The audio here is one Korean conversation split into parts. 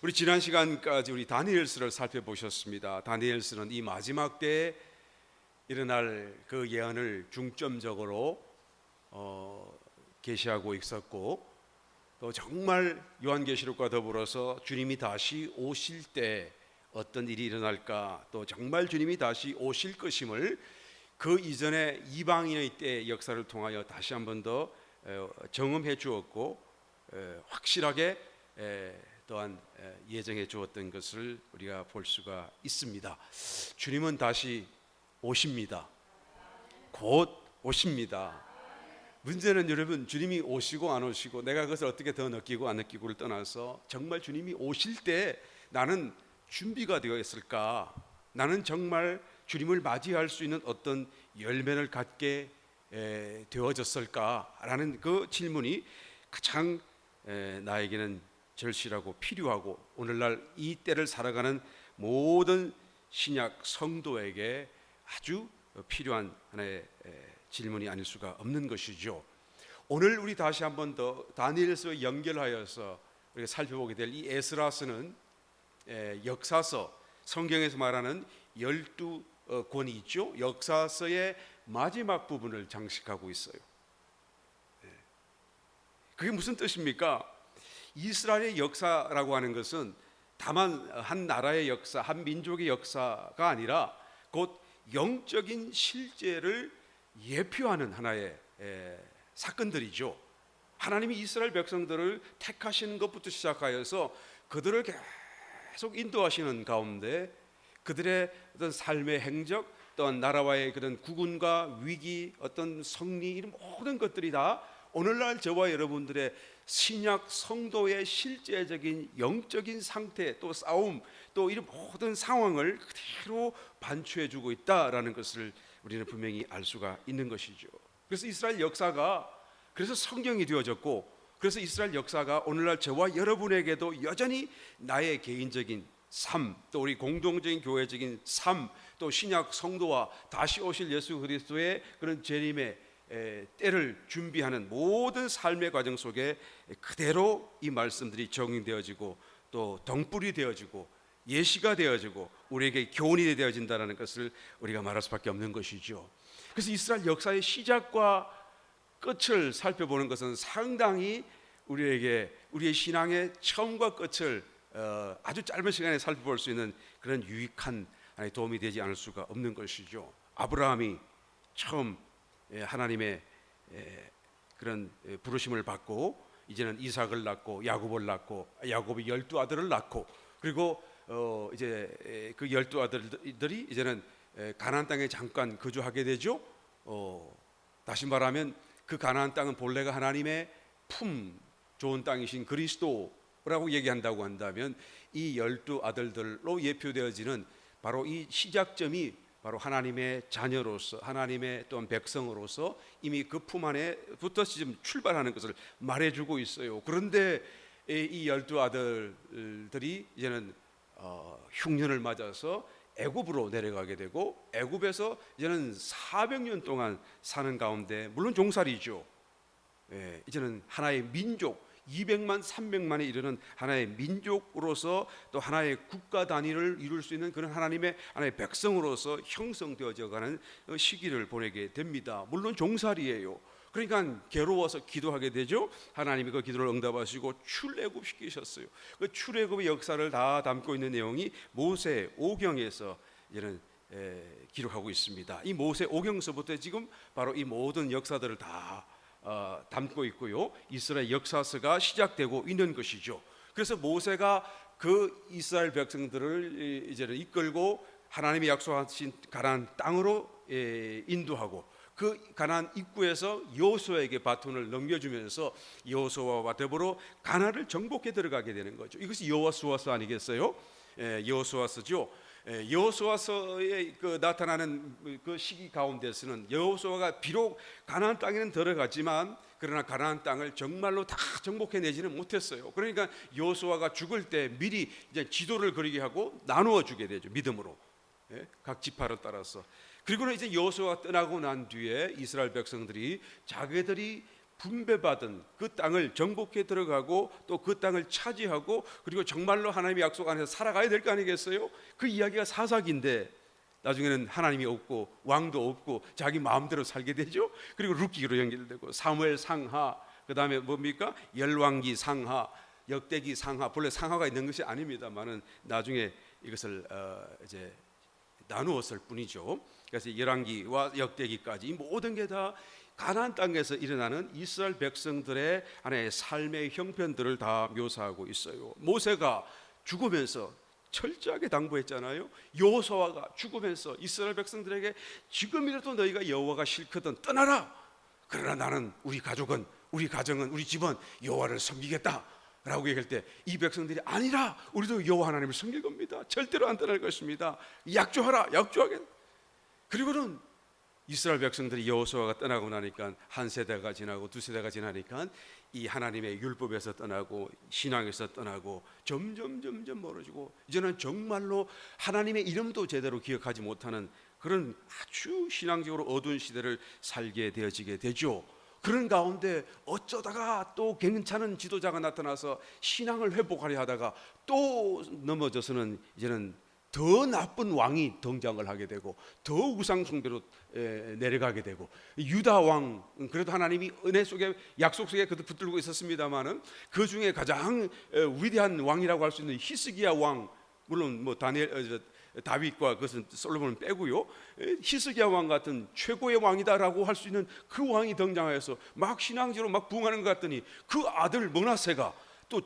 우리 지난 시간까지 우리 다니엘서를 살펴보셨습니다. 다니엘서는 이 마지막 때에 일어날 그 예언을 중점적으로 계시하고 있었고, 또 정말 요한계시록과 더불어서 주님이 다시 오실 때 어떤 일이 일어날까, 또 정말 주님이 다시 오실 것임을 그 이전에 이방인의 때 역사를 통하여 다시 한 번 더 경험해 주었고, 확실하게 또한 예정해 주었던 것을 우리가 볼 수가 있습니다. 주님은 다시 오십니다. 곧 오십니다. 문제는 여러분, 주님이 오시고 안 오시고 내가 그것을 어떻게 더 느끼고 안 느끼고를 떠나서 정말 주님이 오실 때 나는 준비가 되어 있을까? 나는 정말 주님을 맞이할 수 있는 어떤 열매를 갖게 되어졌을까라는 그 질문이 가장 나에게는 절실하고 필요하고, 오늘날 이 때를 살아가는 모든 신약 성도에게 아주 필요한 하나의 질문이 아닐 수가 없는 것이죠. 오늘 우리 다시 한번 더 다니엘서와 연결하여서 우리가 살펴보게 될 이 에스라서는 역사서, 성경에서 말하는 12권이 있죠. 역사서의 마지막 부분을 장식하고 있어요. 그게 무슨 뜻입니까? 이스라엘의 역사라고 하는 것은 다만 한 나라의 역사, 한 민족의 역사가 아니라 곧 영적인 실제를 예표하는 하나의 사건들이죠. 하나님이 이스라엘 백성들을 택하시는 것부터 시작하여서 그들을 계속 인도하시는 가운데 그들의 어떤 삶의 행적, 또한 나라와의 그런 구군과 위기, 어떤 승리, 이런 모든 것들이 다 오늘날 저와 여러분들의 신약 성도의 실제적인 영적인 상태, 또 싸움, 또 이런 모든 상황을 그대로 반추해주고 있다라는 것을 우리는 분명히 알 수가 있는 것이죠. 그래서 이스라엘 역사가, 그래서 성경이 되어졌고, 그래서 이스라엘 역사가 오늘날 저와 여러분에게도 여전히 나의 개인적인 삶, 또 우리 공동적인 교회적인 삶, 또 신약 성도와 다시 오실 예수 그리스도의 그런 재림의 때를 준비하는 모든 삶의 과정 속에 그대로 이 말씀들이 적용되어지고, 또 덩불이 되어지고 예시가 되어지고 우리에게 교훈이 되어진다는 것을 우리가 말할 수밖에 없는 것이죠. 그래서 이스라엘 역사의 시작과 끝을 살펴보는 것은 상당히 우리에게 우리의 신앙의 처음과 끝을 아주 짧은 시간에 살펴볼 수 있는 그런 유익한 도움이 되지 않을 수가 없는 것이죠. 아브라함이 처음 하나님의 그런 부르심을 받고 이제는 이삭을 낳고 야곱을 낳고, 야곱이 12아들을 낳고, 그리고 이제 그 12아들들이 이제는 가나안 땅에 잠깐 거주하게 되죠. 다시 말하면 그 가나안 땅은 본래가 하나님의 품 좋은 땅이신 그리스도라고 얘기한다고 한다면, 이 12아들들로 예표되어지는 바로 이 시작점이 바로 하나님의 자녀로서, 하나님의 또한 백성으로서 이미 그 품 안에부터 지금 출발하는 것을 말해주고 있어요. 그런데 이 12아들들이 이제는 흉년을 맞아서 애굽으로 내려가게 되고, 애굽에서 이제는 400년 동안 사는 가운데, 물론 종살이죠. 이제는 하나의 민족, 200만 300만에 이르는 하나의 민족으로서 또 하나의 국가 단위를 이룰 수 있는 그런 하나님의 하나의 백성으로서 형성되어져 가는 시기를 보내게 됩니다. 물론 종살이에요. 그러니까 괴로워서 기도하게 되죠. 하나님이 그 기도를 응답하시고 출애굽시키셨어요. 그 출애굽의 역사를 다 담고 있는 내용이 모세 오경에서 이제는 기록하고 있습니다. 이 모세 오경서부터 지금 바로 이 모든 역사들을 다 담고 있고요. 이스라엘 역사서가 시작되고 있는 것이죠. 그래서 모세가 그 이스라엘 백성들을 이제는 이끌고 하나님이 약속하신 가나안 땅으로 인도하고, 그 가나안 입구에서 여호수아에게 바톤을 넘겨주면서 여호수아와 더불어 가나안을 정복해 들어가게 되는 거죠. 이것이 여호수아서 아니겠어요? 여호수아서죠. 여호수아서에 그 나타나는 그 시기 가운데서는 여호수아가 비록 가나안 땅에는 들어갔지만, 그러나 가나안 땅을 정말로 다 정복해내지는 못했어요. 그러니까 여호수아가 죽을 때 미리 이제 지도를 그리게 하고 나누어 주게 되죠, 믿음으로. 각 지파를 따라서. 그리고는 이제 여호수아가 떠나고 난 뒤에 이스라엘 백성들이 자기들이 분배받은 그 땅을 정복해 들어가고 또 그 땅을 차지하고 그리고 정말로 하나님의 약속 안에서 살아가야 될 거 아니겠어요? 그 이야기가 사사기인데 나중에는 하나님이 없고 왕도 없고 자기 마음대로 살게 되죠. 그리고 룻기로 연결되고 사무엘 상하, 그 다음에 뭡니까? 열왕기 상하, 역대기 상하. 본래 상하가 있는 것이 아닙니다만은 나중에 이것을 이제 나누었을 뿐이죠. 그래서 열왕기와 역대기까지 이 모든 게 다 가나안 땅에서 일어나는 이스라엘 백성들의 하나의 삶의 형편들을 다 묘사하고 있어요. 모세가 죽으면서 철저하게 당부했잖아요. 여호수아가 죽으면서 이스라엘 백성들에게 지금이라도 너희가 여호와가 싫거든 떠나라. 그러나 나는 우리 가족은 우리 가정은 우리 집은 여호와를 섬기겠다 라고 얘기할 때 이 백성들이 아니라 우리도 여호와 하나님을 섬길 겁니다. 절대로 안 떠날 것입니다. 약조하라. 약조하게. 그리고는 이스라엘 백성들이 여호수아가 떠나고 나니까 한 세대가 지나고 두 세대가 지나니까 이 하나님의 율법에서 떠나고 신앙에서 떠나고 점점 멀어지고 이제는 정말로 하나님의 이름도 제대로 기억하지 못하는 그런 아주 신앙적으로 어두운 시대를 살게 되어지게 되죠. 그런 가운데 어쩌다가 또 괜찮은 지도자가 나타나서 신앙을 회복하려 하다가 또 넘어져서는 이제는 더 나쁜 왕이 등장을 하게 되고 더 우상 숭배로 내려가게 되고 유다 왕 그래도 하나님이 은혜 속에 약속 속에 그도 붙들고 있었습니다만은 그 중에 가장 위대한 왕이라고 할 수 있는 히스기야 왕, 물론 뭐 다윗과 그것은 솔로몬은 빼고요, 히스기야 왕 같은 최고의 왕이다라고 할 수 있는 그 왕이 등장하여서 막 신앙적으로 막 부흥하는 것 같더니 그 아들 므낫세가 또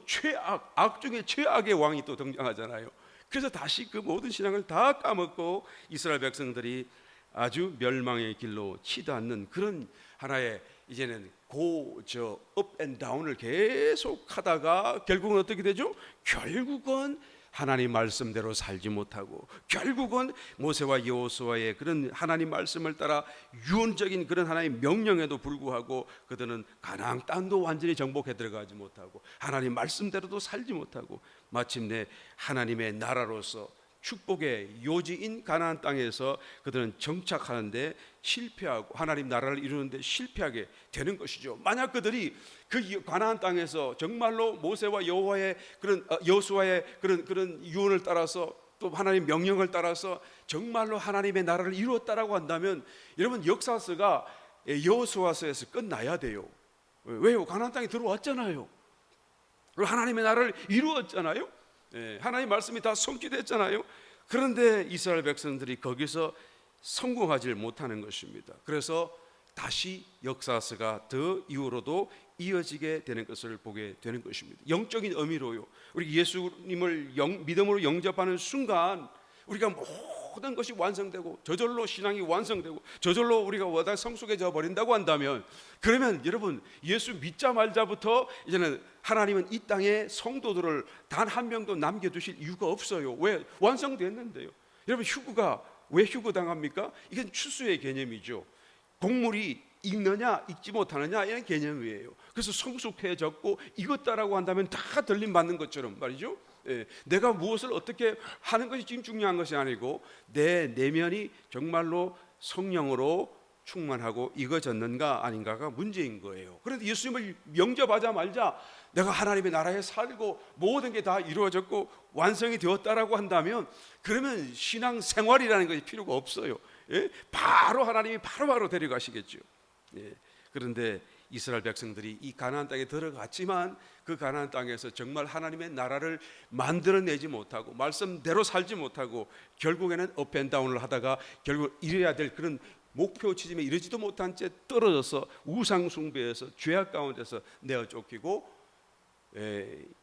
악 중에 최악의 왕이 또 등장하잖아요. 그래서 다시 그 모든 신앙을 다 까먹고 이스라엘 백성들이 아주 멸망의 길로 치닫는 그런 하나의 이제는 업 앤 다운을 계속 하다가 결국은 어떻게 되죠? 결국은 하나님 말씀대로 살지 못하고 결국은 모세와 여호수아의 그런 하나님 말씀을 따라 유언적인 그런 하나님의 명령에도 불구하고 그들은 가나안 땅도 완전히 정복해 들어가지 못하고 하나님 말씀대로도 살지 못하고 마침내 하나님의 나라로서 축복의 요지인 가나안 땅에서 그들은 정착하는데 실패하고 하나님 나라를 이루는데 실패하게 되는 것이죠. 만약 그들이 그 가나안 땅에서 정말로 모세와 여호와의 그런 여호수아의 그런 유언을 따라서 또 하나님의 명령을 따라서 정말로 하나님의 나라를 이루었다라고 한다면 여러분 역사서가 여호수아서에서 끝나야 돼요. 왜요? 가나안 땅에 들어왔잖아요. 그리고 하나님의 나라를 이루었잖아요. 하나님의 말씀이 다 성취됐잖아요. 그런데 이스라엘 백성들이 거기서 성공하지 못하는 것입니다. 그래서 다시 역사서가 더 이후로도 이어지게 되는 것을 보게 되는 것입니다. 영적인 의미로요, 우리 예수님을 믿음으로 영접하는 순간 우리가 모든 것이 완성되고 저절로 신앙이 완성되고 저절로 우리가 워낙 성숙해져 버린다고 한다면, 그러면 여러분 예수 믿자 말자부터 이제는 하나님은 이 땅에 성도들을 단 한 명도 남겨두실 이유가 없어요. 왜? 완성됐는데요. 여러분 휴거가 왜 휴거당합니까? 이건 추수의 개념이죠. 곡물이 익느냐 익지 못하느냐 이런 개념이에요. 그래서 성숙해졌고 익었다라고 한다면 다 들림받는 것처럼 말이죠. 내가 무엇을 어떻게 하는 것이 지금 중요한 것이 아니고 내 내면이 정말로 성령으로 충만하고 익어졌는가 아닌가가 문제인 거예요. 그런데 예수님을 영접하자 말자 내가 하나님의 나라에 살고 모든 게 다 이루어졌고 완성이 되었다라고 한다면 그러면 신앙 생활이라는 것이 필요가 없어요. 바로 하나님이 바로 데려가시겠죠. 그런데 이스라엘 백성들이 이 가나안 땅에 들어갔지만 그 가나안 땅에서 정말 하나님의 나라를 만들어내지 못하고 말씀대로 살지 못하고 결국에는 업앤다운을 하다가 결국 이뤄야 될 그런 목표 지점에 이르지도 못한 채 떨어져서 우상 숭배에서 죄악 가운데서 내어 쫓기고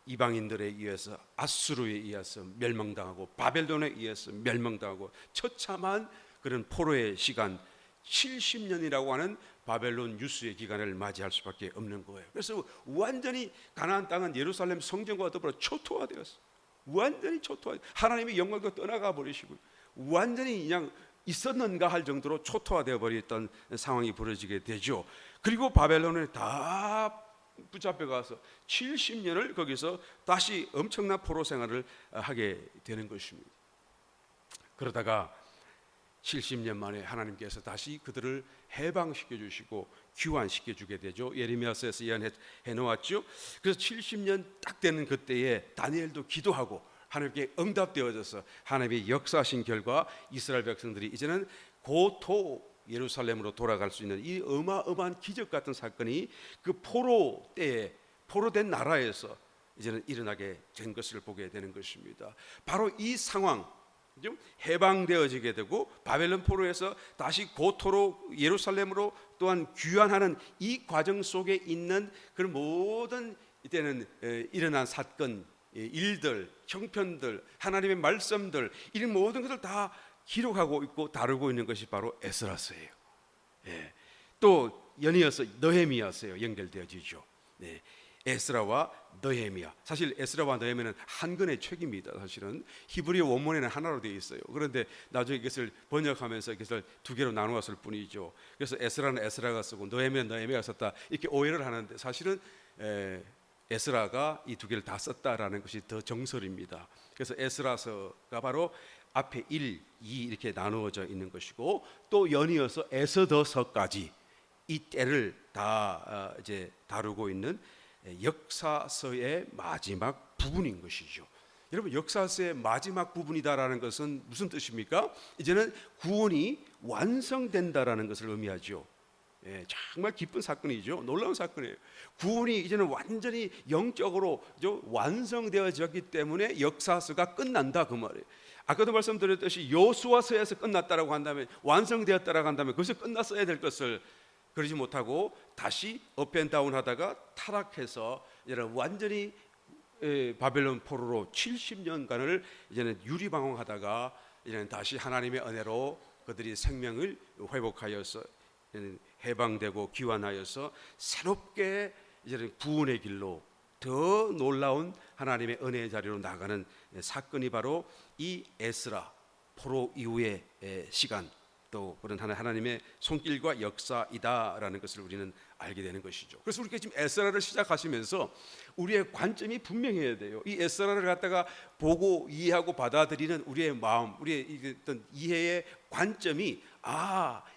이방인들에 의해서 아수르에 의해서 멸망당하고 바벨론에 의해서 멸망당하고 처참한 그런 포로의 시간 70년이라고 하는 바벨론 유수의 기간을 맞이할 수밖에 없는 거예요. 그래서 완전히 가나안 땅은 예루살렘 성전과 더불어 초토화되었어요. 완전히 초토화. 하나님의 영광도 떠나가 버리시고 완전히 그냥 있었는가 할 정도로 초토화되어 버렸던 상황이 벌어지게 되죠. 그리고 바벨론에 다 붙잡혀 가서 70년을 거기서 다시 엄청난 포로 생활을 하게 되는 것입니다. 그러다가 70년 만에 하나님께서 다시 그들을 해방시켜 주시고 귀환시켜 주게 되죠. 예레미야서에서 예언해 놓았죠. 그래서 70년 딱 되는 그때에 다니엘도 기도하고 하나님께 응답되어져서 하나님의 역사하신 결과 이스라엘 백성들이 이제는 고토 예루살렘으로 돌아갈 수 있는 이 어마어마한 기적 같은 사건이 그 포로 때에 포로된 나라에서 이제는 일어나게 된 것을 보게 되는 것입니다. 바로 이 상황, 해방되어지게 되고 바벨론 포로에서 다시 고토로 예루살렘으로 또한 귀환하는 이 과정 속에 있는 그런 모든 이때는 일어난 사건, 일들, 형편들, 하나님의 말씀들, 이런 모든 것을 다 기록하고 있고 다루고 있는 것이 바로 에스라서예요. 또 연이어서 느헤미야서요 연결되어지죠. 에스라와 느헤미야. 사실 에스라와 느헤미야는 한 권의 책입니다. 사실은 히브리 원문에는 하나로 되어 있어요. 그런데 나중에 이것을 번역하면서 이것을 두 개로 나누었을 뿐이죠. 그래서 에스라는 에스라가 쓰고 느헤미야는 느헤미야가 썼다 이렇게 오해를 하는데 사실은 에스라가 이 두 개를 다 썼다라는 것이 더 정설입니다. 그래서 에스라서가 바로 앞에 1, 2 이렇게 나누어져 있는 것이고 또 연이어서 에스더서까지 이 때를 다 이제 다루고 있는 역사서의 마지막 부분인 것이죠. 여러분, 역사서의 마지막 부분이다라는 것은 무슨 뜻입니까? 이제는 구원이 완성된다라는 것을 의미하죠. 정말 기쁜 사건이죠. 놀라운 사건이에요. 구원이 이제는 완전히 영적으로 완성되어졌기 때문에 역사서가 끝난다 그 말이에요. 아까도 말씀드렸듯이 여호수아서에서 끝났다라고 한다면, 완성되었다라고 한다면 그것이 끝났어야 될 것을 그러지 못하고 다시 업앤다운 하다가 타락해서 이제는 완전히 바벨론 포로로 70년간을 이제는 유리방황하다가 이제는 다시 하나님의 은혜로 그들이 생명을 회복하여서 해방되고 귀환하여서 새롭게 이제는 구원의 길로 더 놀라운 하나님의 은혜의 자리로 나가는 사건이 바로 이 에스라 포로 이후의 시간, 또 그런 하나님의 손길과 역사이다라는 것을 우리는 알게 되는 것이죠. 그래서 우리가 지금 에스라를 시작하시면서 우리의 관점이 분명해야 돼요. 이 에스라를 갖다가 보고 이해하고 받아들이는 우리의 마음, 우리의 어떤 이해의 관점이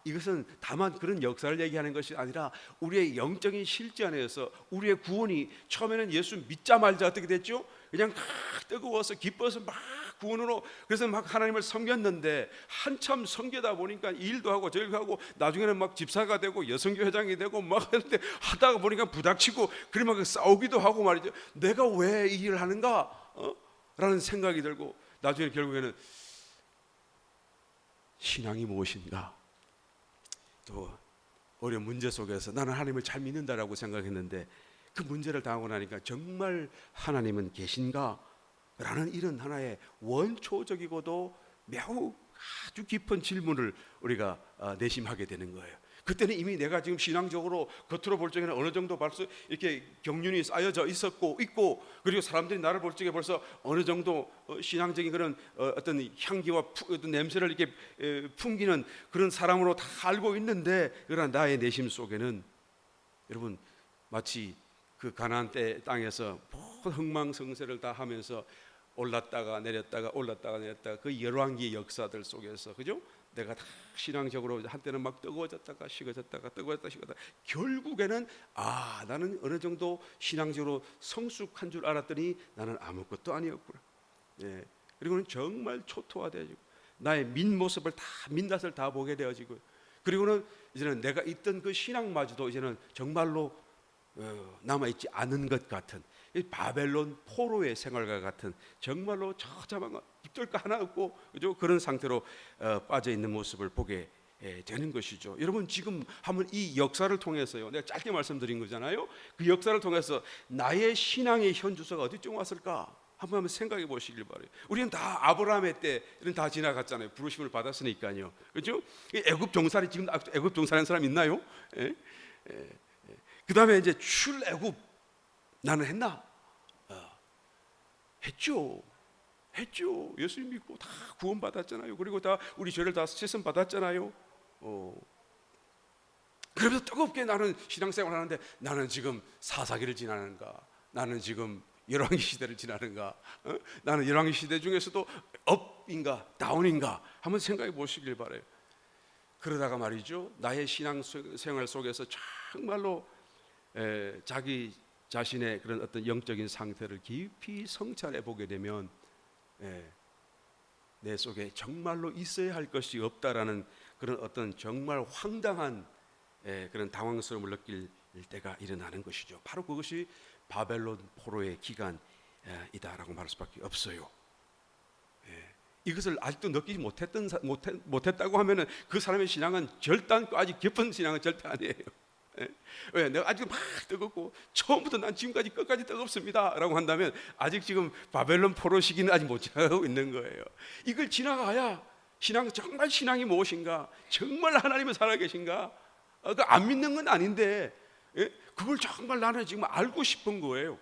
이것은 다만 그런 역사를 얘기하는 것이 아니라 우리의 영적인 실제 안에서 우리의 구원이 처음에는 예수 믿자마자 어떻게 됐죠? 그냥 막 뜨거워서 기뻐서 막 구원으로 그래서 막 하나님을 섬겼는데 한참 섬기다 보니까 일도 하고 저일도 하고 나중에는 막 집사가 되고 여성교 회장이 되고 막 하는데 하다가 보니까 부닥치고 그러면 싸우기도 하고 말이죠. 내가 왜 이 일을 하는가? 라는 생각이 들고 나중에 결국에는 신앙이 무엇인가? 또 어려운 문제 속에서 나는 하나님을 잘 믿는다라고 생각했는데 그 문제를 당하고 나니까 정말 하나님은 계신가? 라는 이런 하나의 원초적이고도 매우 아주 깊은 질문을 우리가 내심하게 되는 거예요. 그때는 이미 내가 지금 신앙적으로 겉으로 볼 적에는 어느 정도 벌써 이렇게 경륜이 쌓여져 있고 그리고 사람들이 나를 볼 적에 벌써 어느 정도 신앙적인 그런 어떤 향기와 어떤 냄새를 이렇게 풍기는 그런 사람으로 다 알고 있는데, 그러나 나의 내심 속에는 여러분 마치 그 가나안 땅에서 모든 흥망성쇠를 다 하면서 올랐다가 내렸다가 올랐다가 내렸다가 그 열왕기의 역사들 속에서, 그죠? 내가 다 신앙적으로 한때는 막 뜨거워졌다가 식어졌다가 뜨거워졌다가 식어졌다가 결국에는 나는 어느 정도 신앙적으로 성숙한 줄 알았더니 나는 아무것도 아니었구나. 그리고는 정말 초토화되어지고 나의 민모습을 다 민낯을 다 보게 되어지고, 그리고는 이제는 내가 있던 그 신앙마저도 이제는 정말로 남아있지 않은 것 같은 바벨론 포로의 생활과 같은 정말로 처참한 입들 거 하나 없고, 그죠? 그런 상태로 빠져 있는 모습을 보게 되는 것이죠. 여러분 지금 한번 이 역사를 통해서요, 내가 짧게 말씀드린 거잖아요. 그 역사를 통해서 나의 신앙의 현주소가 어디쯤 왔을까 한번 생각해 보시길 바래요. 우리는 다 아브라함의 때는 다 지나갔잖아요. 부르심을 받았으니까요, 그죠? 애굽 종살이, 지금 애굽 종살이는 사람 있나요? 그 다음에 이제 출애굽 나는 했나? 했죠. 예수님 믿고 다 구원 받았잖아요. 그리고 다 우리 죄를 다 씻음 받았잖아요. 그러면서 뜨겁게 나는 신앙생활 하는데 나는 지금 사사기를 지나는가? 나는 지금 열왕기 시대를 지나는가? 나는 열왕기 시대 중에서도 업인가 다운인가? 한번 생각해 보시길 바래요. 그러다가 말이죠, 나의 신앙 생활 속에서 정말로 자기 자신의 그런 어떤 영적인 상태를 깊이 성찰해 보게 되면 내 속에 정말로 있어야 할 것이 없다라는 그런 어떤 정말 황당한 그런 당황스러움을 느낄 때가 일어나는 것이죠. 바로 그것이 바벨론 포로의 기간이다라고 말할 수밖에 없어요. 이것을 아직도 느끼지 못했다고 하면은 그 사람의 신앙은 절단고 아직 깊은 신앙은 절대 아니에요. 왜? 내가 아직 막 뜨겁고 처음부터 난 지금까지 끝까지 뜨겁습니다라고 한다면 아직 지금 바벨론 포로 시기는 아직 못 지나가고 있는 거예요. 이걸 지나가야 정말 신앙이 무엇인가, 정말 하나님은 살아계신가, 안 믿는 건 아닌데 그걸 정말 나는 지금 알고 싶은 거예요.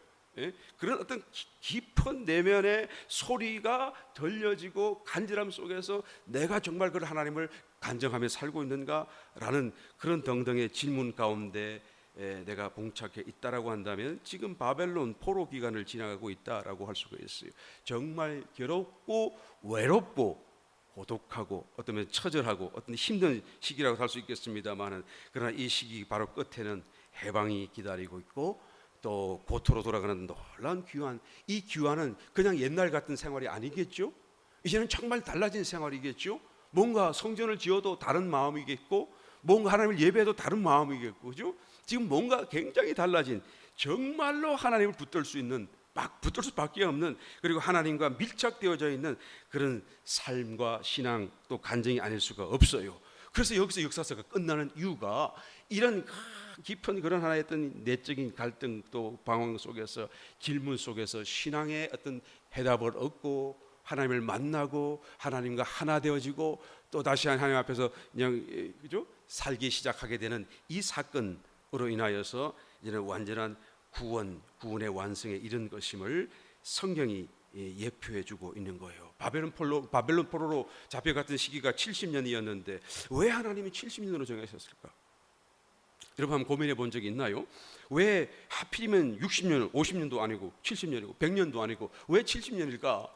그런 어떤 깊은 내면의 소리가 들려지고 간절함 속에서 내가 정말 그 하나님을 간증하며 살고 있는가라는 그런 등등의 질문 가운데 내가 봉착해 있다라고 한다면 지금 바벨론 포로 기간을 지나가고 있다라고 할 수가 있어요. 정말 괴롭고 외롭고 고독하고 어쩌면 처절하고 어떤 힘든 시기라고 할 수 있겠습니다만은, 그러나 이 시기 바로 끝에는 해방이 기다리고 있고 또 고토로 돌아가는 놀라운 귀환. 이 귀환은 그냥 옛날 같은 생활이 아니겠죠. 이제는 정말 달라진 생활이겠죠. 뭔가 성전을 지어도 다른 마음이겠고, 뭔가 하나님을 예배해도 다른 마음이겠고, 그죠? 지금 뭔가 굉장히 달라진, 정말로 하나님을 붙들 수 있는, 막 붙들 수밖에 없는, 그리고 하나님과 밀착되어져 있는 그런 삶과 신앙 또 간증이 아닐 수가 없어요. 그래서 여기서 역사서가 끝나는 이유가 이런 깊은 그런 하나의 어떤 내적인 갈등 또 방황 속에서, 질문 속에서 신앙의 어떤 해답을 얻고 하나님을 만나고 하나님과 하나 되어지고 또 다시 하나님 앞에서 그냥 그죠? 살기 시작하게 되는 이 사건으로 인하여서 이제는 완전한 구원의 완성에 이른 것임을 성경이 예표해주고 있는 거예요. 바벨론 포로로 잡혀갔던 시기가 70년이었는데 왜 하나님이 70년으로 정하셨을까? 여러분 한번 고민해 본 적이 있나요? 왜 하필이면 60년, 50년도 아니고 70년이고 100년도 아니고 왜 70년일까?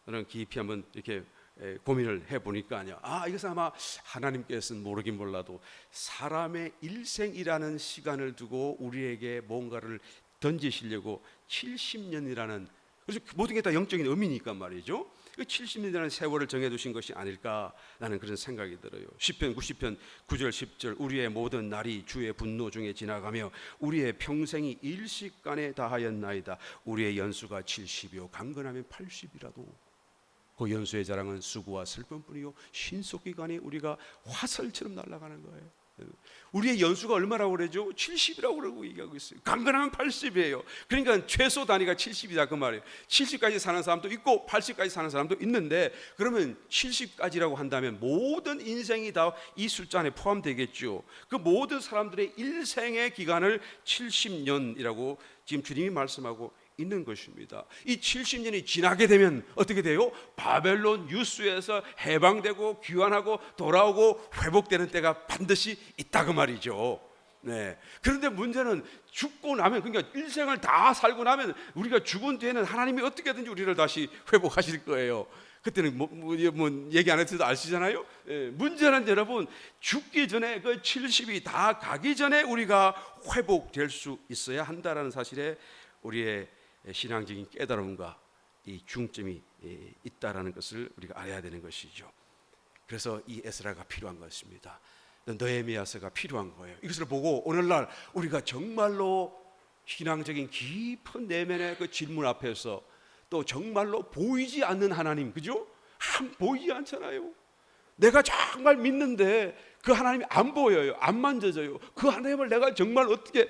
저는 깊이 한번 이렇게 고민을 해보니까 이것은 아마 하나님께서는 모르긴 몰라도 사람의 일생이라는 시간을 두고 우리에게 뭔가를 던지시려고 70년이라는, 그래서 모든 게 다 영적인 의미니까 말이죠. 70년이라는 세월을 정해두신 것이 아닐까라는 그런 생각이 들어요. 시편 90편 9절 10절 우리의 모든 날이 주의 분노 중에 지나가며 우리의 평생이 일시간에 다하였나이다. 우리의 연수가 70이요 강건하면 80이라도 그 연수의 자랑은 수고와 슬픔뿐이요 신속기간에 우리가 화살처럼 날아가는 거예요. 우리의 연수가 얼마라고 그러죠? 70이라고 그러고 얘기하고 있어요. 강건하면 80이에요. 그러니까 최소 단위가 70이다 그 말이에요. 70까지 사는 사람도 있고 80까지 사는 사람도 있는데, 그러면 70까지라고 한다면 모든 인생이 다 이 숫자 안에 포함되겠죠. 그 모든 사람들의 일생의 기간을 70년이라고 지금 주님이 말씀하고 있는 것입니다. 이 70년이 지나게 되면 어떻게 돼요? 바벨론 유수에서 해방되고 귀환하고 돌아오고 회복되는 때가 반드시 있다 그 말이죠. 네. 그런데 문제는 죽고 나면, 그러니까 일생을 다 살고 나면 우리가 죽은 뒤에는 하나님이 어떻게든지 우리를 다시 회복하실 거예요. 그때는 뭐 얘기 안 해도 아시잖아요. 문제는 여러분, 죽기 전에 그 70이 다 가기 전에 우리가 회복될 수 있어야 한다라는 사실에 우리의 신앙적인 깨달음과 이 중점이 있다라는 것을 우리가 알아야 되는 것이죠. 그래서 이 에스라가 필요한 것입니다. 느헤미야서가 필요한 거예요. 이것을 보고 오늘날 우리가 정말로 신앙적인 깊은 내면의 그 질문 앞에서 또 정말로 보이지 않는 하나님, 그죠? 보이지 않잖아요. 내가 정말 믿는데 그 하나님이 안 보여요. 안 만져져요. 그 하나님을 내가 정말 어떻게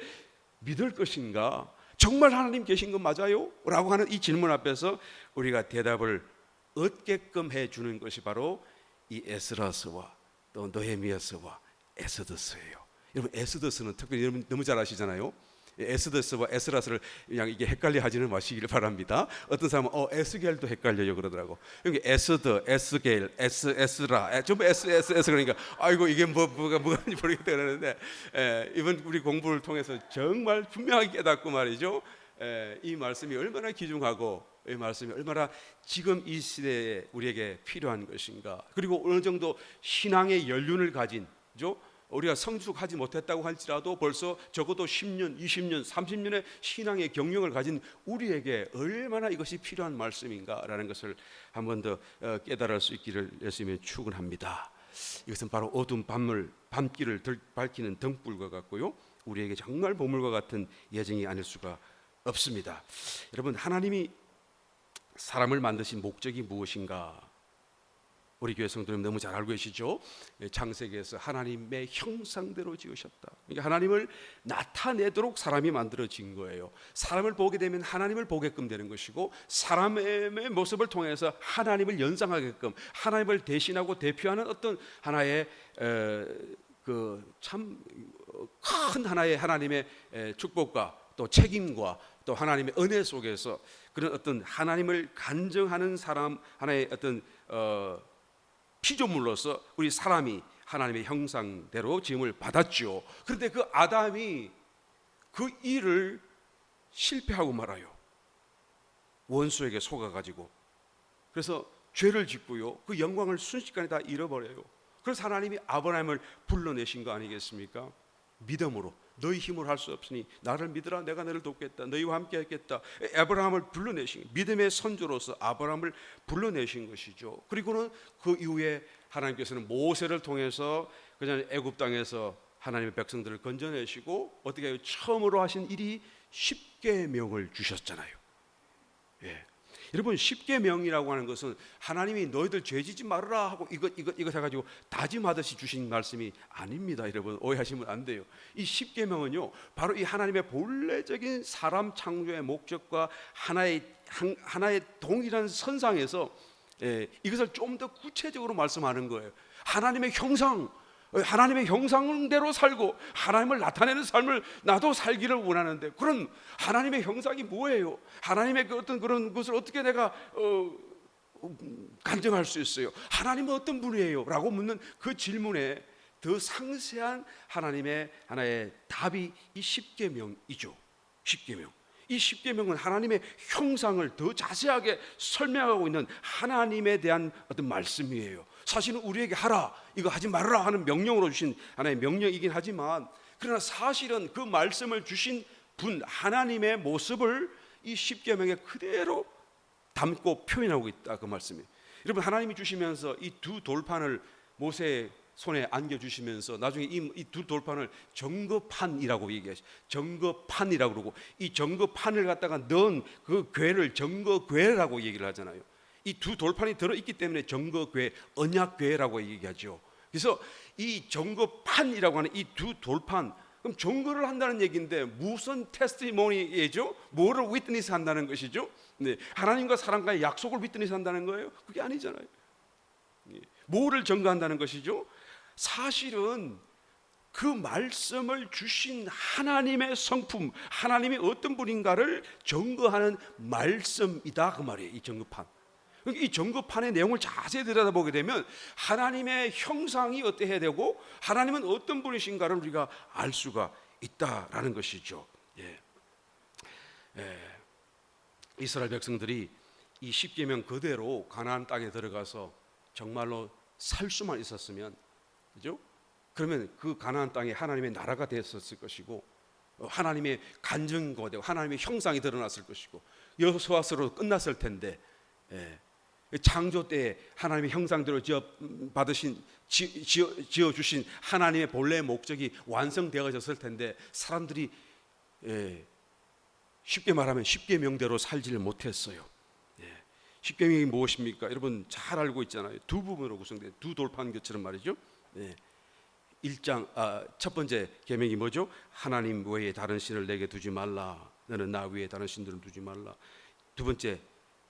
믿을 것인가? 정말 하나님 계신 것 맞아요? 라고 하는 이 질문 앞에서 우리가 대답을 얻게끔 해주는 것이 바로 이 에스라서와 또 느헤미야서와 에스더서예요. 여러분 에스더서는 특별히 여러분 너무 잘 아시잖아요. 에스더서와 에스라서를 그냥 이게 헷갈려 하지는 마시기를 바랍니다. 어떤 사람은 에스겔도 헷갈려요 그러더라고. 여기 에스더, 에스겔, 에스라 전부 에스 그러니까 아이고 이게 뭐가 뭔지 모르겠다 그러는데 이번 우리 공부를 통해서 정말 분명하게 깨닫고 말이죠. 이 말씀이 얼마나 귀중하고 이 말씀이 얼마나 지금 이 시대에 우리에게 필요한 것인가. 그리고 어느 정도 신앙의 연륜을 가진, 우리가 성숙하지 못했다고 할지라도 벌써 적어도 10년, 20년, 30년의 신앙의 경력을 가진 우리에게 얼마나 이것이 필요한 말씀인가라는 것을 한 번 더 깨달을 수 있기를 예수님의 축원합니다. 이것은 바로 어두운 밤길을 밝히는 등불과 같고요, 우리에게 정말 보물과 같은 예정이 아닐 수가 없습니다. 여러분, 하나님이 사람을 만드신 목적이 무엇인가? 우리 교회 성도님 너무 잘 알고 계시죠? 창세기에서 하나님의 형상대로 지으셨다. 그러니까 하나님을 나타내도록 사람이 만들어진 거예요. 사람을 보게 되면 하나님을 보게끔 되는 것이고, 사람의 모습을 통해서 하나님을 연상하게끔, 하나님을 대신하고 대표하는 어떤 하나의 참 큰 하나의 하나님의 축복과 또 책임과 또 하나님의 은혜 속에서 그런 어떤 하나님을 간증하는 사람, 하나의 어떤 피조물로서 우리 사람이 하나님의 형상대로 지음을 받았죠. 그런데 그 아담이 그 일을 실패하고 말아요. 원수에게 속아가지고. 그래서 죄를 짓고요, 그 영광을 순식간에 다 잃어버려요. 그래서 하나님이 아브라함을 불러내신 거 아니겠습니까? 믿음으로. 너희 힘으로 할 수 없으니 나를 믿으라, 내가 너를 돕겠다, 너희와 함께 하겠다. 아브라함을 불러내신, 믿음의 선조로서 아브라함을 불러내신 것이죠. 그리고는 그 이후에 하나님께서는 모세를 통해서 그냥 애굽 땅에서 하나님의 백성들을 건져내시고 어떻게 해요? 처음으로 하신 일이 십계명을 주셨잖아요. 예. 여러분, 십계명이라고 하는 것은 하나님이 너희들 죄지지 말아라 하고 이것 해가지고 다짐하듯이 주신 말씀이 아닙니다. 여러분, 오해하시면 안 돼요. 이 십계명은요, 바로 이 하나님의 본래적인 사람 창조의 목적과 하나의 동일한 선상에서 이것을 좀 더 구체적으로 말씀하는 거예요. 하나님의 형상대로 살고 하나님을 나타내는 삶을 나도 살기를 원하는데, 그런 하나님의 형상이 뭐예요? 하나님의 어떤 그런 것을 어떻게 내가 간증할 수 있어요? 하나님은 어떤 분이에요? 라고 묻는 그 질문에 더 상세한 하나님의 하나의 답이 이 십계명이죠. 십계명. 이 십계명은 하나님의 형상을 더 자세하게 설명하고 있는 하나님에 대한 어떤 말씀이에요. 사실은 우리에게 하라, 이거 하지 말아라 하는 명령으로 주신 하나의 명령이긴 하지만, 그러나 사실은 그 말씀을 주신 분 하나님의 모습을 이 십계명에 그대로 담고 표현하고 있다, 그 말씀이. 여러분, 하나님이 주시면서 이 두 돌판을 모세의 손에 안겨주시면서 나중에 이 두 돌판을 정거판이라고 얘기하시죠. 정거판이라고 그러고, 이 정거판을 갖다가 넣은 그 궤를 정거궤라고 얘기를 하잖아요. 이 두 돌판이 들어있기 때문에 정거궤, 언약궤라고 얘기하죠. 그래서 이 정거판이라고 하는 이 두 돌판, 그럼 정거를 한다는 얘기인데 무슨 테스티모니죠? 뭐를 위트니스 한다는 것이죠? 네, 하나님과 사람과의 약속을 위트니스 한다는 거예요? 그게 아니잖아요. 뭐를 증거한다는 것이죠? 사실은 그 말씀을 주신 하나님의 성품, 하나님이 어떤 분인가를 증거하는 말씀이다, 그 말이에요. 이 증거판. 이 증거판의 내용을 자세히 들여다보게 되면 하나님의 형상이 어떠해야 되고 하나님은 어떤 분이신가를 우리가 알 수가 있다라는 것이죠. 이스라엘 백성들이 이 십계명 그대로 가나안 땅에 들어가서 정말로 살 수만 있었으면, 그죠? 그러면 그 가나안 땅에 하나님의 나라가 됐었을 것이고, 하나님의 간증과 되고 하나님의 형상이 드러났을 것이고, 여호수아서로 끝났을 텐데, 창조 때 하나님의 형상대로 지어 주신 하나님의 본래의 목적이 완성되어졌을 텐데, 사람들이 쉽게 말하면 십계명대로 살지를 못했어요. 십계명이 무엇입니까? 여러분 잘 알고 있잖아요. 두 부분으로 구성된 두 돌판교처럼 말이죠. 1장 첫 번째 계명이 뭐죠? 하나님 외에 다른 신을 내게 두지 말라. 너는 나 외에 다른 신들을 두지 말라. 두 번째,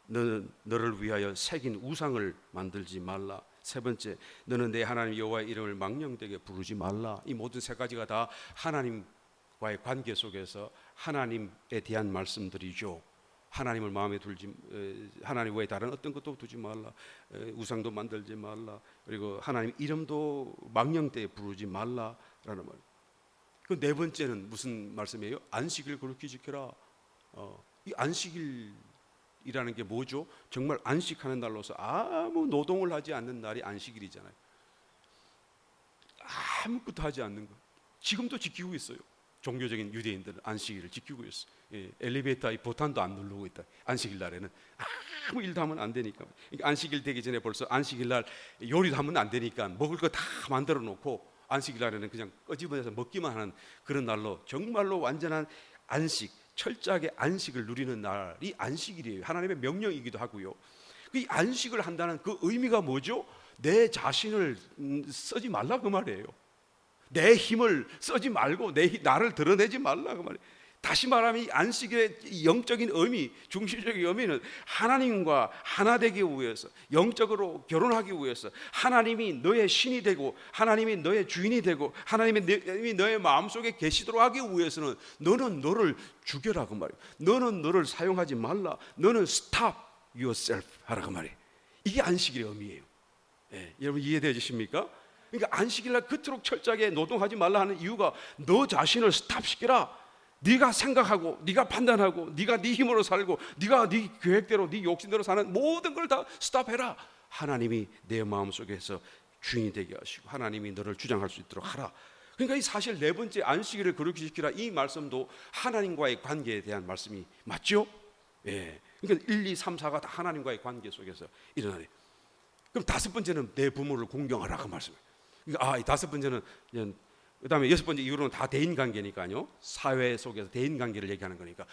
너는 너를 위하여 새긴 우상을 만들지 말라. 세 번째, 너는 내 하나님 여호와의 이름을 망령되게 부르지 말라. 이 모든 세 가지가 다 하나님과의 관계 속에서 하나님에 대한 말씀들이죠. 하나님을 마음에 두지, 하나님 외에 다른 어떤 것도 두지 말라, 우상도 만들지 말라, 그리고 하나님 이름도 망령되게 부르지 말라라는 말. 그 네 번째는 무슨 말씀이에요? 안식일 거룩히 지켜라. 이 안식일이라는 게 뭐죠? 정말 안식하는 날로서 아무 노동을 하지 않는 날이 안식일이잖아요. 아무것도 하지 않는 거. 지금도 지키고 있어요. 종교적인 유대인들은 안식일을 지키고 있어. 엘리베이터의 보탄도 안 누르고 있다. 안식일 날에는 아무 일도 하면 안 되니까. 그러니까 안식일 되기 전에 벌써 안식일 날 요리도 하면 안 되니까 먹을 거 다 만들어 놓고 안식일 날에는 그냥 꺼집어내서 먹기만 하는 그런 날로 정말로 완전한 안식, 철저하게 안식을 누리는 날이 안식일이에요. 하나님의 명령이기도 하고요. 이 안식을 한다는 그 의미가 뭐죠? 내 자신을 쓰지 말라 그 말이에요. 내 힘을 쓰지 말고 나를 드러내지 말라 그 말이에요. 다시 말하면 이 안식의 영적인 의미, 중심적인 의미는 하나님과 하나 되기 위해서, 영적으로 결혼하기 위해서, 하나님이 너의 신이 되고 하나님이 너의 주인이 되고 하나님이 너의 마음속에 계시도록 하기 위해서는 너는 너를 죽여라 그 말이에요. 너는 너를 사용하지 말라. 너는 stop yourself 하라 그 말이에요. 이게 안식일의 의미예요. 여러분 이해되십니까? 그러니까 안식일날 그토록 철저하게 노동하지 말라 하는 이유가 너 자신을 스탑시키라. 네가 생각하고 네가 판단하고 네가 네 힘으로 살고 네가 네 계획대로 네 욕심대로 사는 모든 걸 다 스탑해라. 하나님이 내 마음속에서 주인이 되게 하시고 하나님이 너를 주장할 수 있도록 하라. 그러니까 이 사실 네 번째 안식일을 거룩히 지키라 이 말씀도 하나님과의 관계에 대한 말씀이 맞죠? 그러니까 1, 2, 3, 4가 다 하나님과의 관계 속에서 일어나네. 그럼 다섯 번째는 내 부모를 공경하라 그 말씀이에요. 그러니까 이 다섯 번째는 그 다음에 여섯 번째 이후로는 다 대인 관계니까요. 사회 속에서 대인 관계를 얘기하는 거니까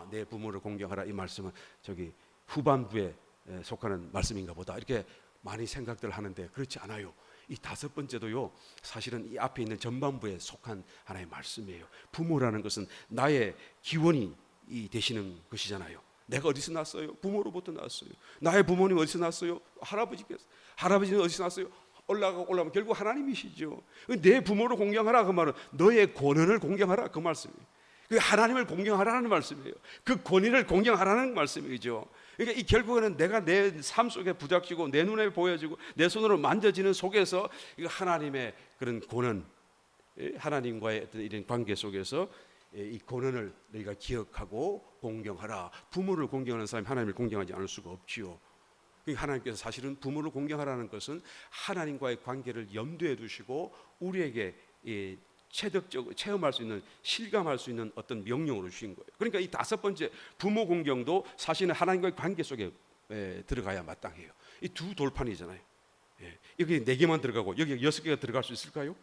내 부모를 공경하라 이 말씀은 저기 후반부에 속하는 말씀인가 보다 이렇게 많이 생각들 하는데 그렇지 않아요. 이 다섯 번째도요 사실은 이 앞에 있는 전반부에 속한 하나의 말씀이에요. 부모라는 것은 나의 기원이 되시는 것이잖아요. 내가 어디서 났어요? 부모로부터 났어요. 나의 부모님 어디서 났어요? 할아버지께서. 할아버지는 어디서 났어요? 올라가면 결국 하나님이시죠. 내 부모를 공경하라 그 말은 너의 권한을 공경하라 그 말씀이에요. 그 하나님을 공경하라는 말씀이에요. 그 권위를 공경하라는 말씀이죠. 그러니까 이 결국에는 내가 내 삶 속에 부닥치고 내 눈에 보여지고 내 손으로 만져지는 속에서 이거 하나님의 그런 권한, 하나님과의 어떤 이런 관계 속에서 이 권한을 너희가 기억하고 공경하라. 부모를 공경하는 사람이 하나님을 공경하지 않을 수가 없지요. 하나님께서 사실은 부모를 공경하라는 것은 하나님과의 관계를 염두에 두시고 우리에게 체득적으로 체험할 수 있는 실감할 수 있는 어떤 명령으로 주신 거예요. 그러니까 이 다섯 번째 부모 공경도 사실은 하나님과의 관계 속에 들어가야 마땅해요. 이 두 돌판이잖아요. 여기 네 개만 들어가고 여기 여섯 개가 들어갈 수 있을까요?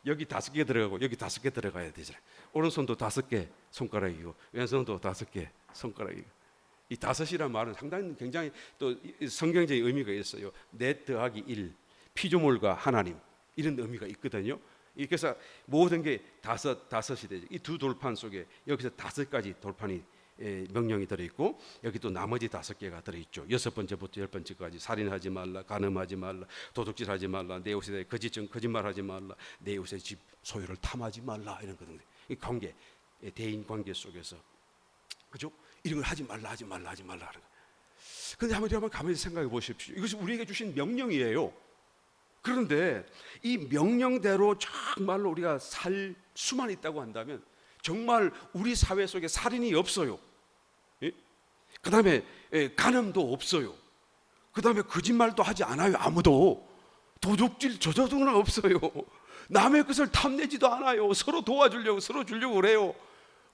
여기 다섯 개 들어가고 여기 다섯 개 들어가야 되잖아요. 오른손도 다섯 개 손가락이고 왼손도 다섯 개 손가락이고. 이 다섯이라는 말은 상당히 굉장히 또 성경적인 의미가 있어요. 넷 더하기 1, 피조물과 하나님 이런 의미가 있거든요. 그래서 모든 게 다섯이 되죠. 이 두 돌판 속에 여기서 다섯 가지 돌판이 명령이 들어있고 여기 또 나머지 다섯 개가 들어있죠. 여섯 번째부터 열 번째까지 살인하지 말라, 간음하지 말라, 도둑질하지 말라, 내 옷에 대해 거짓말하지 말라, 내 옷의 집 소유를 탐하지 말라 이런 거든요. 이 관계, 대인 관계 속에서 그죠? 이런 걸 하지 말라 하는 거. 그런데 한번 가만히 생각해 보십시오. 이것이 우리에게 주신 명령이에요. 그런데 이 명령대로 정말로 우리가 살 수만 있다고 한다면 정말 우리 사회 속에 살인이 없어요. 그 다음에 간음도 없어요. 그 다음에 거짓말도 하지 않아요. 아무도. 도둑질 저저도는 없어요. 남의 것을 탐내지도 않아요. 서로 도와주려고 서로 주려고 그래요.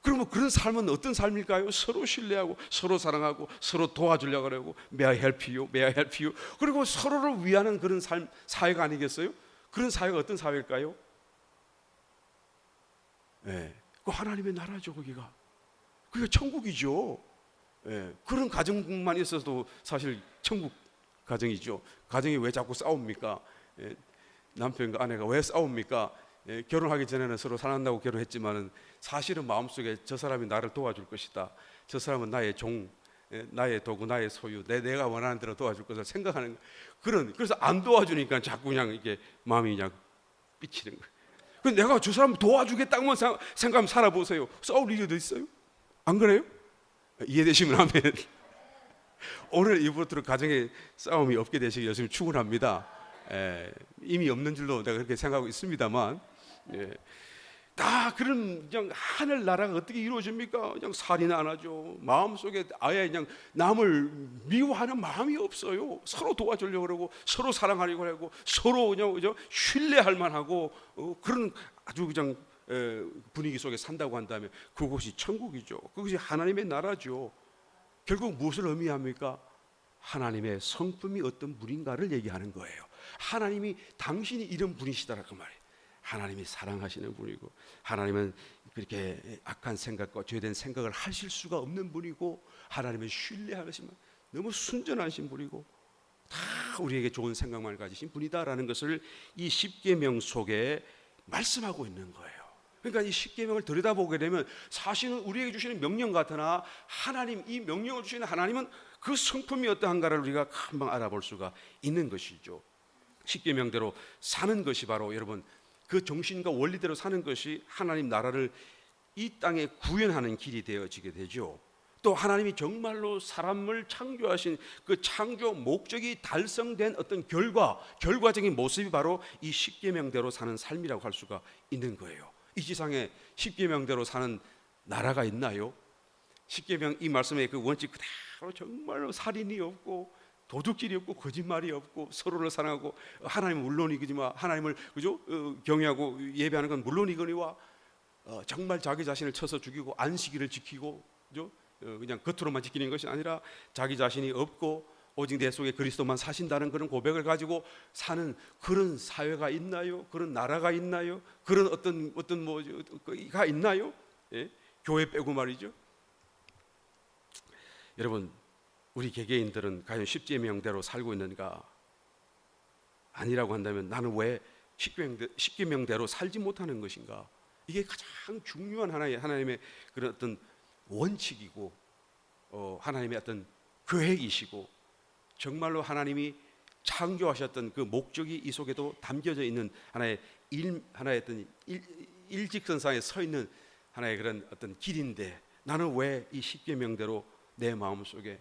그러면 그런 삶은 어떤 삶일까요? 서로 신뢰하고 서로 사랑하고 서로 도와주려고 그러고 May I help you? May I help you? 그리고 서로를 위하는 그런 삶, 사회가 아니겠어요? 그런 사회가 어떤 사회일까요? 그 하나님의 나라죠. 거기가 천국이죠. 그런 가정만 있어도 사실 천국 가정이죠. 가정이 왜 자꾸 싸웁니까? 남편과 아내가 왜 싸웁니까? 결혼하기 전에는 서로 사랑한다고 결혼했지만은 사실은 마음속에 저 사람이 나를 도와줄 것이다. 저 사람은 나의 종, 나의 도구, 나의 소유, 내가 원하는 대로 도와줄 것을 생각하는 그래서 안 도와주니까 자꾸 그냥 이게 마음이 그냥 삐치는 거예요. 그래서 내가 저 사람 도와주겠다고만 생각하면 살아보세요. 싸울 일이 어디 있어요? 안 그래요? 이해되시면 하면 오늘 이후부터 가정에 싸움이 없게 되시길 열심히 축원합니다. 이미 없는 줄로 내가 그렇게 생각하고 있습니다만 다 그런 그냥 하늘 나라가 어떻게 이루어집니까? 그냥 살인 안 하죠. 마음속에 아예 그냥 남을 미워하는 마음이 없어요. 서로 도와주려고 그러고 서로 사랑하려고 하고 서로 그냥 그죠? 신뢰할 만하고 그런 아주 그냥 분위기 속에 산다고 한다면 그것이 천국이죠. 그것이 하나님의 나라죠. 결국 무엇을 의미합니까? 하나님의 성품이 어떤 분인가를 얘기하는 거예요. 하나님이 당신이 이런 분이시다라 그 말이에요. 하나님이 사랑하시는 분이고 하나님은 그렇게 악한 생각과 죄된 생각을 하실 수가 없는 분이고 하나님을 신뢰하시면 너무 순전하신 분이고 다 우리에게 좋은 생각만 가지신 분이다라는 것을 이 십계명 속에 말씀하고 있는 거예요. 그러니까 이 십계명을 들여다보게 되면 사실은 우리에게 주시는 명령 같으나 하나님, 이 명령을 주시는 하나님은 그 성품이 어떠한가를 우리가 금방 알아볼 수가 있는 것이죠. 십계명대로 사는 것이 바로 여러분 그 정신과 원리대로 사는 것이 하나님 나라를 이 땅에 구현하는 길이 되어지게 되죠. 또 하나님이 정말로 사람을 창조하신 그 창조 목적이 달성된 어떤 결과적인 모습이 바로 이 십계명대로 사는 삶이라고 할 수가 있는 거예요. 이 지상에 십계명대로 사는 나라가 있나요? 십계명 이 말씀의 그 원칙 그대로 정말로 살인이 없고 도둑질이 없고 거짓말이 없고 서로를 사랑하고 하나님은 물론이지만 하나님을 그죠 경외하고 예배하는 건 물론이거니와 정말 자기 자신을 쳐서 죽이고 안식일을 지키고 그죠 그냥 겉으로만 지키는 것이 아니라 자기 자신이 없고 오직 내 속에 그리스도만 사신다는 그런 고백을 가지고 사는 그런 사회가 있나요? 그런 나라가 있나요? 그런 어떤 뭐가 있나요? 예? 교회 빼고 말이죠. 여러분 우리 개개인들은 과연 십계명대로 살고 있는가? 아니라고 한다면 나는 왜 십계명대로 살지 못하는 것인가? 이게 가장 중요한 하나님의 그런 어떤 원칙이고 하나님의 어떤 계획이시고 정말로 하나님이 창조하셨던 그 목적이 이 속에도 담겨져 있는 하나의 어떤 일직선상에 서 있는 하나의 그런 어떤 길인데 나는 왜 이 십계명대로 내 마음속에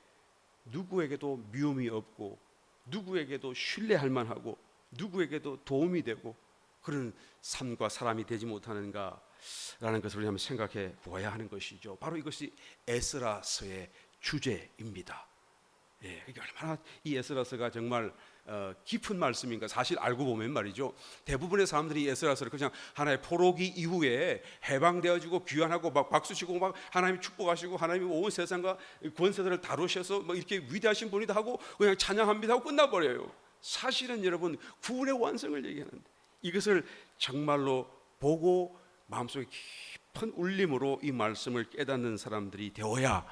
누구에게도 미움이 없고 누구에게도 신뢰할 만하고 누구에게도 도움이 되고 그런 삶과 사람이 되지 못하는가라는 것을 우리 한번 생각해 보아야 하는 것이죠. 바로 이것이 에스라서의 주제입니다. 예, 그게 얼마나 이 에스라서가 정말 깊은 말씀인가 사실 알고 보면 말이죠. 대부분의 사람들이 에스라서를 그냥 하나의 포로기 이후에 해방되어지고 귀환하고 막 박수치고 막 하나님이 축복하시고 하나님이 온 세상과 권세들을 다루셔서 뭐 이렇게 위대하신 분이다 하고 그냥 찬양합니다 하고 끝나버려요. 사실은 여러분 구원의 완성을 얘기하는데 이것을 정말로 보고 마음속에 깊은 울림으로 이 말씀을 깨닫는 사람들이 되어야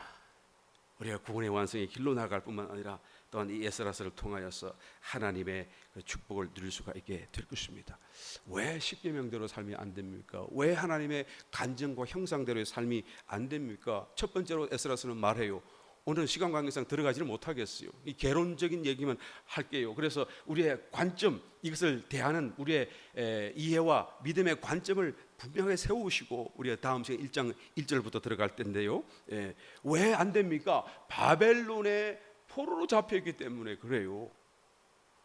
우리가 구원의 완성의 길로 나갈 뿐만 아니라 또한 이 에스라서를 통하여서 하나님의 그 축복을 누릴 수가 있게 될 것입니다. 왜 십계명대로 삶이 안 됩니까? 왜 하나님의 간증과 형상대로의 삶이 안 됩니까? 첫 번째로 에스라서는 말해요. 오늘 시간 관계상 들어가지를 못하겠어요. 이 개론적인 얘기만 할게요. 그래서 우리의 관점, 이것을 대하는 우리의 이해와 믿음의 관점을 분명하게 세우시고 우리가 다음 시간 1장 1절부터 들어갈 텐데요. 왜 안 됩니까? 바벨론의 포로로 잡혀있기 때문에 그래요.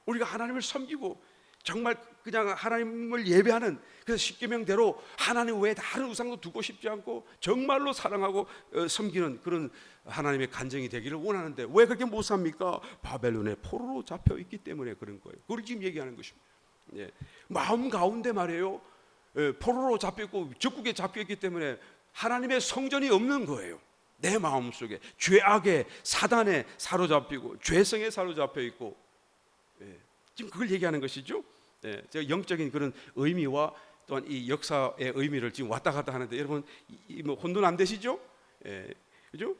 우리가 하나님을 섬기고 정말 그냥 하나님을 예배하는 그래서 십계명대로 하나님 외에 다른 우상도 두고 싶지 않고 정말로 사랑하고 섬기는 그런 하나님의 간증이 되기를 원하는데 왜 그렇게 못 삽니까? 바벨론의 포로로 잡혀 있기 때문에 그런 거예요. 그걸 지금 얘기하는 것입니다. 예. 마음 가운데 말이에요. 포로로 잡혀 있고 적국에 잡혀 있기 때문에 하나님의 성전이 없는 거예요. 내 마음속에 죄악의 사단에 사로잡히고 죄성에 사로잡혀 있고 지금 그걸 얘기하는 것이죠. 제가 영적인 그런 의미와 또한 이 역사의 의미를 지금 왔다 갔다 하는데 여러분 뭐 혼돈 안 되시죠? 그죠?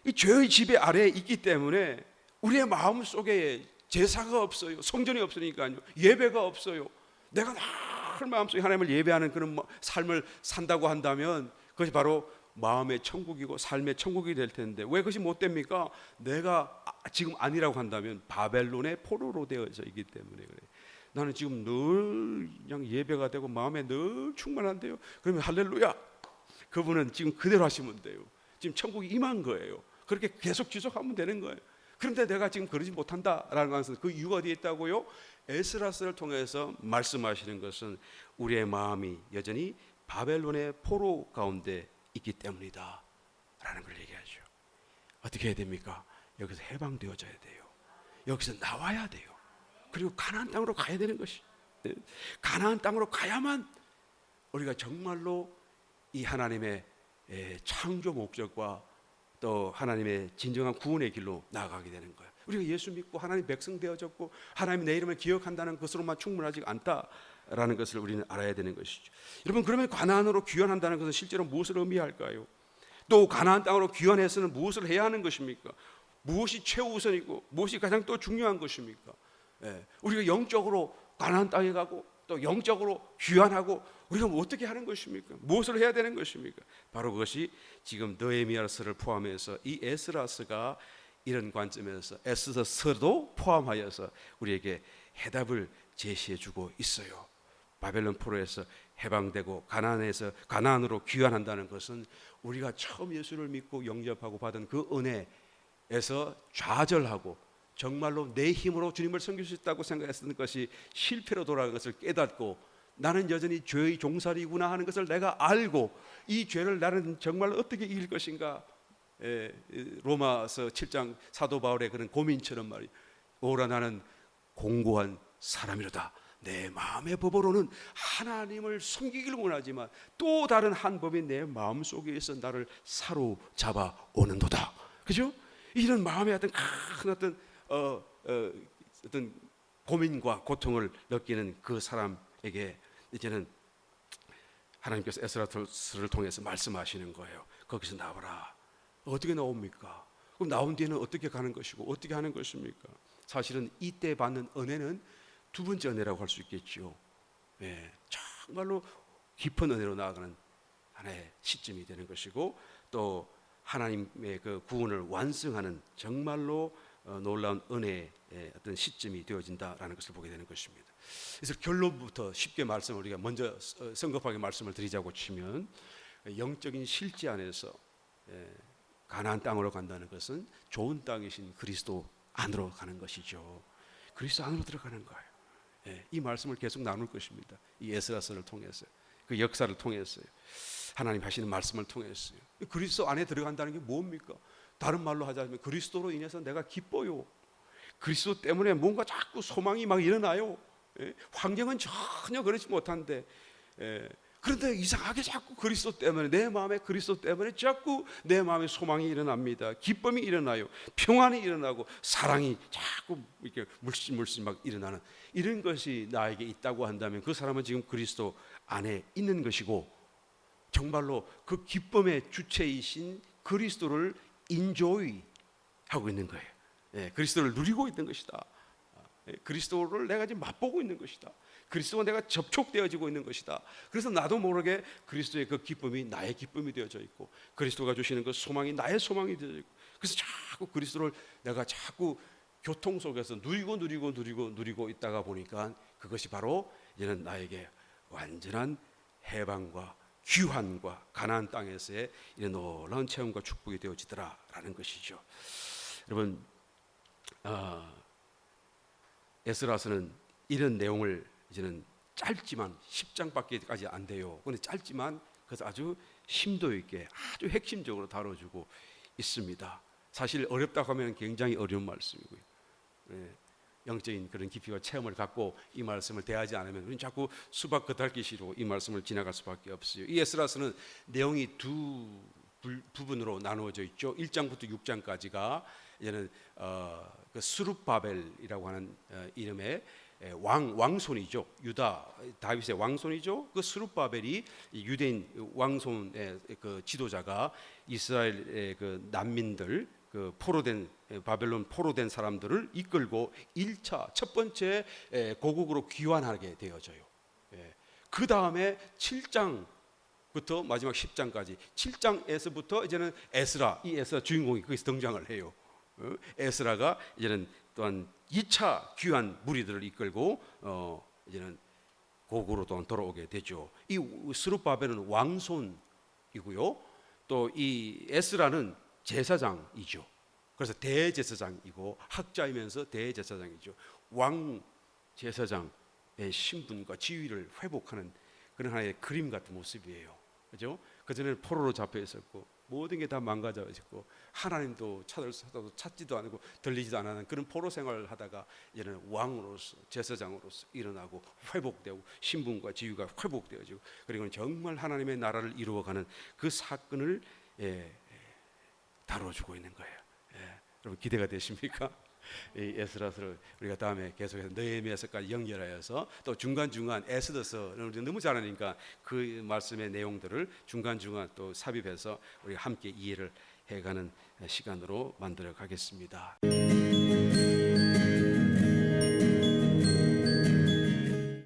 이 죄의 지배 아래에 있기 때문에 우리의 마음 속에 제사가 없어요. 성전이 없으니까요. 예배가 없어요. 내가 늘 마음속에 하나님을 예배하는 그런 삶을 산다고 한다면 그것이 바로 마음의 천국이고 삶의 천국이 될 텐데 왜 그것이 못 됩니까? 내가 지금 아니라고 한다면 바벨론의 포로로 되어져 있기 때문에 그래. 나는 지금 늘 그냥 예배가 되고 마음에 늘 충만한데요. 그러면 할렐루야. 그분은 지금 그대로 하시면 돼요. 지금 천국이 임한 거예요. 그렇게 계속 지속하면 되는 거예요. 그런데 내가 지금 그러지 못한다라는 것은 그 이유가 어디에 있다고요? 에스라서를 통해서 말씀하시는 것은 우리의 마음이 여전히 바벨론의 포로 가운데 있기 때문이다 라는 걸 얘기하죠. 어떻게 해야 됩니까? 여기서 해방되어져야 돼요. 여기서 나와야 돼요. 그리고 가나안 땅으로 가야 되는 것이, 가나안 땅으로 가야만 우리가 정말로 이 하나님의 창조 목적과 또 하나님의 진정한 구원의 길로 나아가게 되는 거예요. 우리가 예수 믿고 하나님 백성 되어졌고 하나님이 내 이름을 기억한다는 것으로만 충분하지 않다라는 것을 우리는 알아야 되는 것이죠. 여러분, 그러면 가나안으로 귀환한다는 것은 실제로 무엇을 의미할까요? 또 가나안 땅으로 귀환해서는 무엇을 해야 하는 것입니까? 무엇이 최우선이고 무엇이 가장 또 중요한 것입니까? 우리가 영적으로 가나안 땅에 가고 또 영적으로 귀환하고 우리가 어떻게 하는 것입니까? 무엇을 해야 되는 것입니까? 바로 그것이 지금 느헤미야서를 포함해서 이 에스라서가 이런 관점에서 에스더서도 포함하여서 우리에게 해답을 제시해주고 있어요. 바벨론 포로에서 해방되고 가나안으로 귀환한다는 것은 우리가 처음 예수를 믿고 영접하고 받은 그 은혜에서 좌절하고 정말로 내 힘으로 주님을 섬길 수 있다고 생각했던 것이 실패로 돌아간 것을 깨닫고 나는 여전히 죄의 종살이구나 하는 것을 내가 알고 이 죄를 나는 정말 어떻게 이길 것인가. 로마서 7장 사도 바울의 그런 고민처럼 말이에요. 오라 나는 공고한 사람이로다. 내 마음의 법으로는 하나님을 섬기기를 원하지만 또 다른 한 법이 내 마음속에서 나를 사로잡아 오는도다. 그죠? 이런 마음의 어떤 어떤 고민과 고통을 느끼는 그 사람에게 이제는 하나님께서 에스라서를 통해서 말씀하시는 거예요. 거기서 나와라. 어떻게 나옵니까? 그럼 나온 뒤에는 어떻게 가는 것이고 어떻게 하는 것입니까? 사실은 이때 받는 은혜는 두 번째 은혜라고 할 수 있겠죠. 정말로 깊은 은혜로 나아가는 하나의 시점이 되는 것이고 또 하나님의 그 구원을 완성하는 정말로 놀라운 은혜의 어떤 시점이 되어진다라는 것을 보게 되는 것입니다. 그래서 결론부터 쉽게 말씀을 우리가 먼저 성급하게 말씀을 드리자고 치면 영적인 실제 안에서 가나안 땅으로 간다는 것은 좋은 땅이신 그리스도 안으로 가는 것이죠. 그리스도 안으로 들어가는 거예요. 이 말씀을 계속 나눌 것입니다. 이 에스라서를 통해서 그 역사를 통해서요. 하나님 하시는 말씀을 통해서요. 그리스도 안에 들어간다는 게 뭡니까? 다른 말로 하자면 그리스도로 인해서 내가 기뻐요. 그리스도 때문에 뭔가 자꾸 소망이 막 일어나요. 환경은 전혀 그렇지 못한데 그런데 이상하게 자꾸 그리스도 때문에 내 마음에 그리스도 때문에 자꾸 내 마음에 소망이 일어납니다. 기쁨이 일어나요. 평안이 일어나고 사랑이 자꾸 이렇게 물씬 막 일어나는 이런 것이 나에게 있다고 한다면 그 사람은 지금 그리스도 안에 있는 것이고 정말로 그 기쁨의 주체이신 그리스도를 인조이 하고 있는 거예요. 그리스도를 누리고 있는 것이다. 그리스도를 내가 지금 맛보고 있는 것이다. 그리스도와 내가 접촉되어지고 있는 것이다. 그래서 나도 모르게 그리스도의 그 기쁨이 나의 기쁨이 되어져 있고 그리스도가 주시는 그 소망이 나의 소망이 되어져 있고 그래서 자꾸 그리스도를 내가 자꾸 교통 속에서 누리고 있다가 보니까 그것이 바로 이제는 나에게 완전한 해방과 귀환과 가나안 땅에서의 이런 놀라운 체험과 축복이 되어지더라라는 것이죠. 여러분, 에스라서는 이런 내용을 이제는 짧지만 10장밖에까지 안 돼요. 그런데 짧지만 그래서 아주 심도 있게 아주 핵심적으로 다뤄주고 있습니다. 사실 어렵다고 하면 굉장히 어려운 말씀이고요. 영적인 그런 깊이와 체험을 갖고 이 말씀을 대하지 않으면 우리는 자꾸 수박 겉핥기식으로 이 말씀을 지나갈 수밖에 없어요. 이 에스라서는 내용이 두 부분으로 나누어져 있죠. 1장부터 6장까지가 이제는 그 스룹바벨이라고 하는 이름의 왕손이죠. 유다 다윗의 왕손이죠. 그 스룹바벨이 유대인 왕손의 그 지도자가 이스라엘의 그 난민들 그 포로된 바벨론 포로된 사람들을 이끌고 1차 첫 번째 고국으로 귀환하게 되어져요. 그 다음에 7장부터 마지막 10장까지 7장에서부터 이제는 에스라 이 에스라 주인공이 거기서 등장을 해요. 에스라가 이제는 또한 2차 귀환 무리들을 이끌고 이제는 고국으로 또한 돌아오게 되죠. 이 스룹바벨은 왕손이고요. 또 이 에스라는 제사장이죠. 그래서 대제사장이고 학자이면서 대제사장이죠. 왕 제사장의 신분과 지위를 회복하는 그런 하나의 그림 같은 모습이에요. 그죠? 그전에는 포로로 잡혀 있었고 모든 게 다 망가져 있고 하나님도 찾지도 않고 들리지도 않는 그런 포로 생활을 하다가 이제는 왕으로서 제사장으로서 일어나고 회복되고 신분과 지위가 회복되어지고 그리고 정말 하나님의 나라를 이루어가는 그 사건을 다뤄주고 있는 거예요. 여러분 기대가 되십니까? 이 에스라서를 우리가 다음에 계속해서 느헤미야서까지 연결하여서 또 중간중간 에스더서 너무 잘하니까 그 말씀의 내용들을 중간중간 또 삽입해서 우리가 함께 이해를 해가는 시간으로 만들어 가겠습니다.